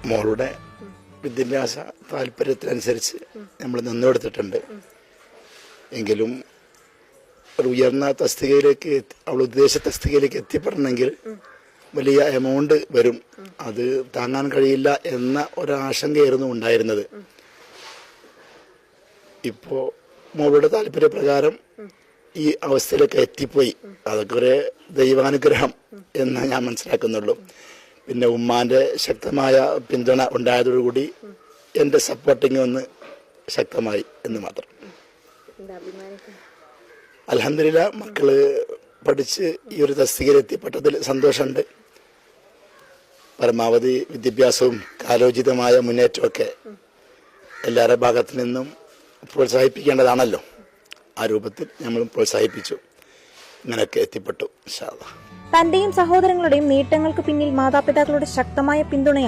മോളുടെ വിദ്യാഭ്യാസ താല്പര്യത്തിനനുസരിച്ച് നമ്മൾ നിന്നെടുത്തിട്ടുണ്ട്. എങ്കിലും ഒരു ഉയർന്ന തസ്തികയിലേക്ക് അവൾ ഉദ്ദേശ തസ്തികയിലേക്ക് എത്തിപ്പെടണമെങ്കിൽ വലിയ എമൗണ്ട് വരും. അത് താങ്ങാൻ കഴിയില്ല എന്ന ഒരാശങ്കയായിരുന്നു ഉണ്ടായിരുന്നത്. ഇപ്പോൾ മോളുടെ താല്പര്യപ്രകാരം ഈ അവസ്ഥയിലേക്ക് എത്തിപ്പോയി. അതൊക്കെ ഒരു ദൈവാനുഗ്രഹം എന്ന് ഞാൻ മനസ്സിലാക്കുന്നുള്ളൂ. പിന്നെ ഉമ്മാന്റെ ശക്തമായ പിന്തുണ ഉണ്ടായതോടുകൂടി എൻ്റെ സപ്പോർട്ടിങ് ഒന്ന് ശക്തമായി എന്ന് മാത്രം. അൽഹംദുലില്ലാ, മക്കള് പഠിച്ച് ഈ ഒരു തസ്തികയിൽ എത്തിപ്പെട്ടതിൽ സന്തോഷമുണ്ട്. പരമാവധി വിദ്യാഭ്യാസവും കാലോചിതമായ മുന്നേറ്റമൊക്കെ എല്ലാവരുടെ ഭാഗത്തു നിന്നും പ്രോത്സാഹിപ്പിക്കേണ്ടതാണല്ലോ. ആ രൂപത്തിൽ നമ്മളും പ്രോത്സാഹിപ്പിച്ചു. ഇങ്ങനെയൊക്കെ എത്തിപ്പെട്ടു. ഇൻഷാ അല്ലാഹ്. തന്റെയും സഹോദരങ്ങളുടെയും നേട്ടങ്ങൾക്ക് പിന്നിൽ മാതാപിതാക്കളുടെ ശക്തമായ പിന്തുണയാണ്.